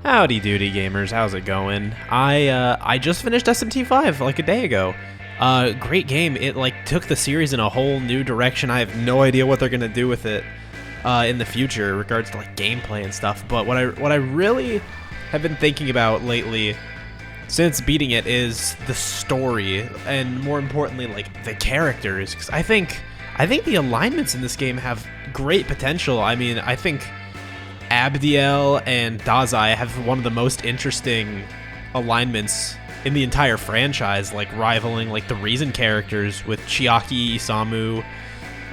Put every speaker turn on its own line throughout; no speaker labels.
Howdy doody gamers, how's it going? I just finished SMT 5 like a day ago. Great game. It like took the series in a whole new direction. I have no idea what they're gonna do with it in the future in regards to like gameplay and stuff. But what I really have been thinking about lately since beating it is the story, and more importantly like the characters, because I think the alignments in this game have great potential. I mean, I think Abdiel and Dazai have one of the most interesting alignments in the entire franchise, like rivaling like the Reason characters with Chiaki, Isamu.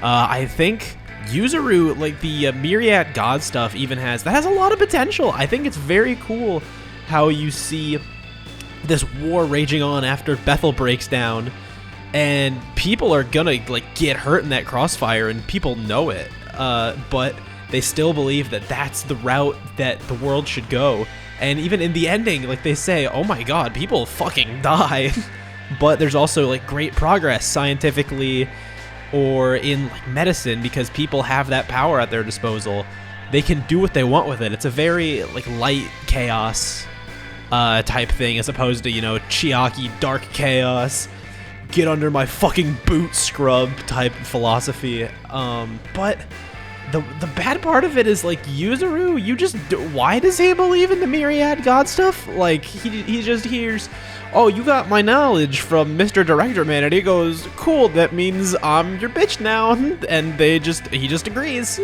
I think Yuzuru, like the Myriad God stuff, even has a lot of potential. I think it's very cool how you see this war raging on after Bethel breaks down, and people are gonna like get hurt in that crossfire, and people know it. But they still believe that that's the route that the world should go. And even in the ending, like they say, oh my god, people fucking die. But there's also like great progress scientifically or in like medicine, because people have that power at their disposal. They can do what they want with it. It's a very like light chaos type thing, as opposed to, you know, Chiaki dark chaos, get under my fucking boot scrub type philosophy. But the bad part of it is, like, Yuzuru, why does he believe in the Myriad God stuff? Like, he just hears, oh, you got my knowledge from Mr. Director Man, and he goes, cool, that means I'm your bitch now, and he just agrees.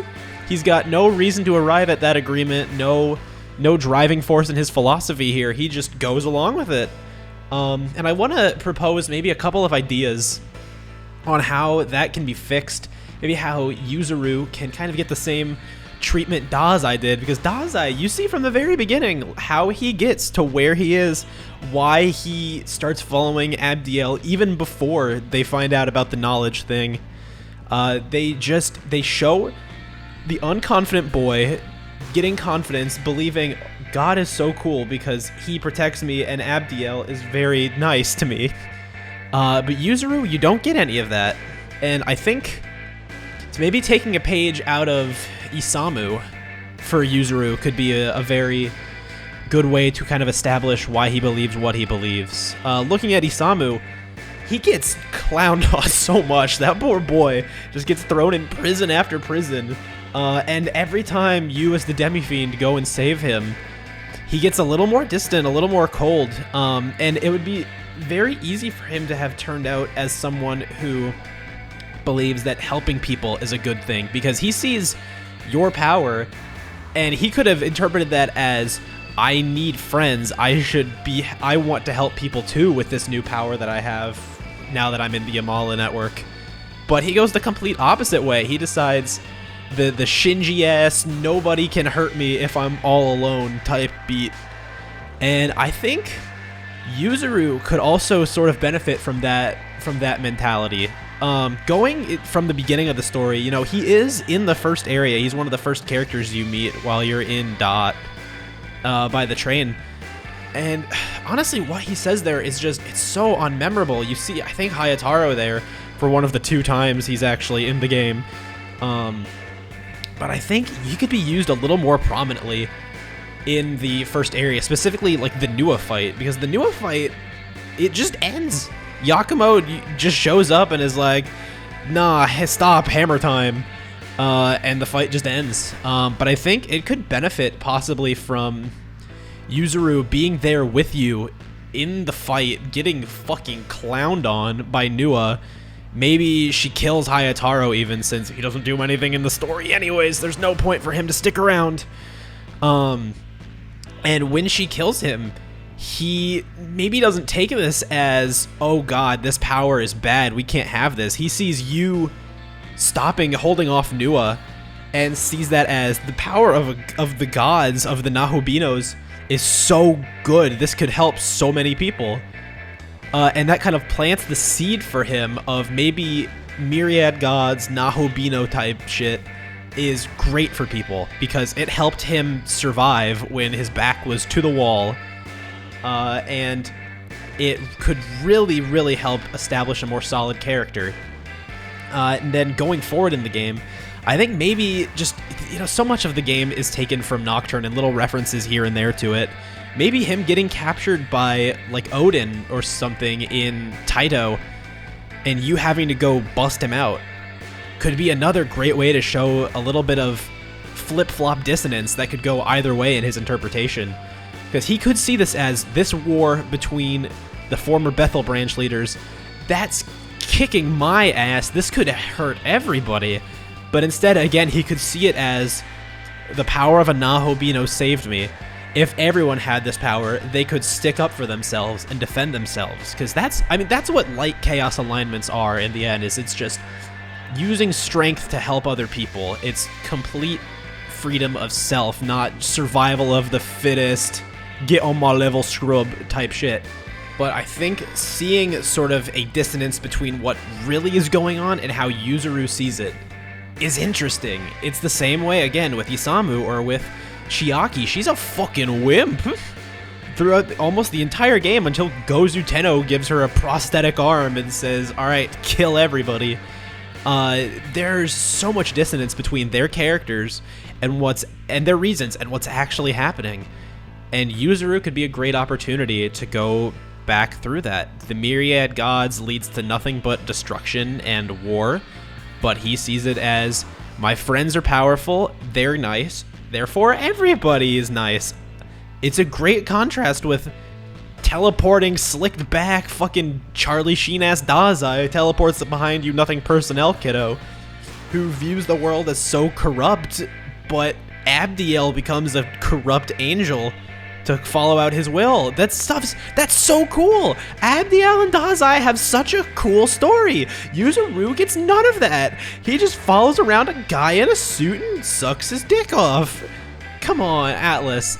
He's got no reason to arrive at that agreement, no driving force in his philosophy here, he just goes along with it. And I want to propose maybe a couple of ideas on how that can be fixed. Maybe how Yuzuru can kind of get the same treatment Dazai did, because Dazai, you see from the very beginning how he gets to where he is, why he starts following Abdiel even before they find out about the knowledge thing. They show the unconfident boy getting confidence, believing God is so cool because he protects me and Abdiel is very nice to me. But Yuzuru, you don't get any of that. And I think so maybe taking a page out of Isamu for Yuzuru could be a very good way to kind of establish why he believes what he believes. Looking at Isamu, he gets clowned on so much. That poor boy just gets thrown in prison after prison. And every time you as the Demi-Fiend go and save him, he gets a little more distant, a little more cold. And it would be very easy for him to have turned out as someone who believes that helping people is a good thing, because he sees your power and he could have interpreted that as, I need friends, I want to help people too with this new power that I have now that I'm in the Amala network. But he goes the complete opposite way. He decides the Shinji ass nobody can hurt me if I'm all alone type beat. And I think Yuzuru could also sort of benefit from that mentality. Going from the beginning of the story, you know, he is in the first area. He's one of the first characters you meet while you're in Dot by the train. And honestly, what he says there is just, it's so unmemorable. You see, I think Hayataro there for one of the 2 times he's actually in the game. But I think he could be used a little more prominently in the first area, specifically like the Nua fight, because the Nua fight, it just ends. Yakumo just shows up and is like, nah, stop, hammer time. And the fight just ends. But I think it could benefit possibly from Yuzuru being there with you in the fight, getting fucking clowned on by Nua. Maybe she kills Hayataro even, since he doesn't do anything in the story anyways. There's no point for him to stick around. And when she kills him, he maybe doesn't take this as, oh god, this power is bad, we can't have this. He sees you holding off Nua, and sees that as the power of the gods, of the Nahobinos, is so good. This could help so many people. And that kind of plants the seed for him of maybe Myriad Gods, Nahobino type shit is great for people, because it helped him survive when his back was to the wall. And it could really, really help establish a more solid character. And then going forward in the game, I think maybe just you know, so much of the game is taken from Nocturne and little references here and there to it. Maybe him getting captured by, like, Odin or something in Taito and you having to go bust him out could be another great way to show a little bit of flip-flop dissonance that could go either way in his interpretation. Because he could see this as this war between the former Bethel branch leaders, that's kicking my ass, this could hurt everybody. But instead, again, he could see it as the power of a Nahobino saved me. If everyone had this power, they could stick up for themselves and defend themselves. Because that's what light chaos alignments are in the end, is it's just using strength to help other people. It's complete freedom of self, not survival of the fittest, get on my level scrub type shit. But I think seeing sort of a dissonance between what really is going on and how Yuzuru sees it is interesting. It's the same way, again, with Isamu or with Chiaki. She's a fucking wimp throughout almost the entire game until Gozu Tenno gives her a prosthetic arm and says, alright, kill everybody. There's so much dissonance between their characters and their reasons and what's actually happening. And Yuzuru could be a great opportunity to go back through that. The myriad gods leads to nothing but destruction and war, but he sees it as, my friends are powerful, they're nice, therefore everybody is nice. It's a great contrast with teleporting, slicked back, fucking Charlie Sheen-ass Dazai teleports behind you, nothing personnel kiddo, who views the world as so corrupt, but Abdiel becomes a corrupt angel to follow out his will. That's so cool. Abdiel and Dazai have such a cool story. Yuzuru gets none of that. He just follows around a guy in a suit and sucks his dick off. Come on, Atlas.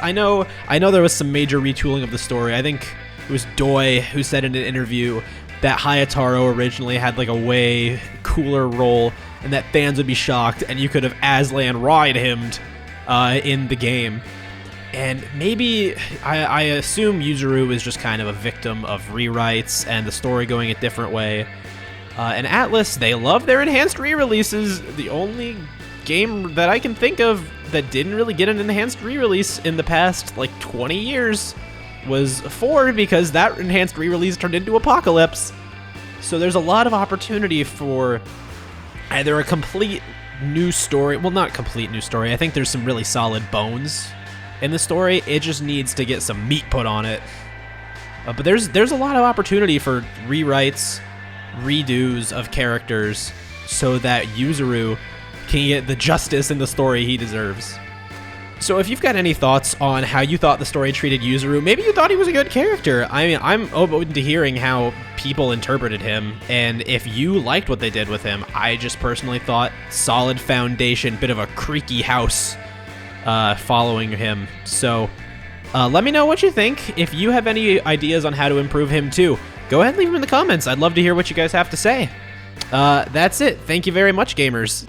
I know there was some major retooling of the story. I think it was Doi who said in an interview that Hayataro originally had like a way cooler role and that fans would be shocked and you could have Aslan ride him in the game. And maybe, I assume Yuzuru is just kind of a victim of rewrites and the story going a different way. And Atlas, they love their enhanced re-releases. The only game that I can think of that didn't really get an enhanced re-release in the past, like, 20 years was 4, because that enhanced re-release turned into Apocalypse. So there's a lot of opportunity for either a complete new story, well, not complete new story, I think there's some really solid bones in the story, it just needs to get some meat put on it. But there's a lot of opportunity for rewrites, redos of characters, so that Yuzuru can get the justice in the story he deserves. So if you've got any thoughts on how you thought the story treated Yuzuru, maybe you thought he was a good character. I mean, I'm open to hearing how people interpreted him, and if you liked what they did with him, I just personally thought solid foundation, bit of a creaky house following him. So let me know what you think. If you have any ideas on how to improve him too, go ahead and leave them in the comments. I'd love to hear what you guys have to say. That's it. Thank you very much, gamers.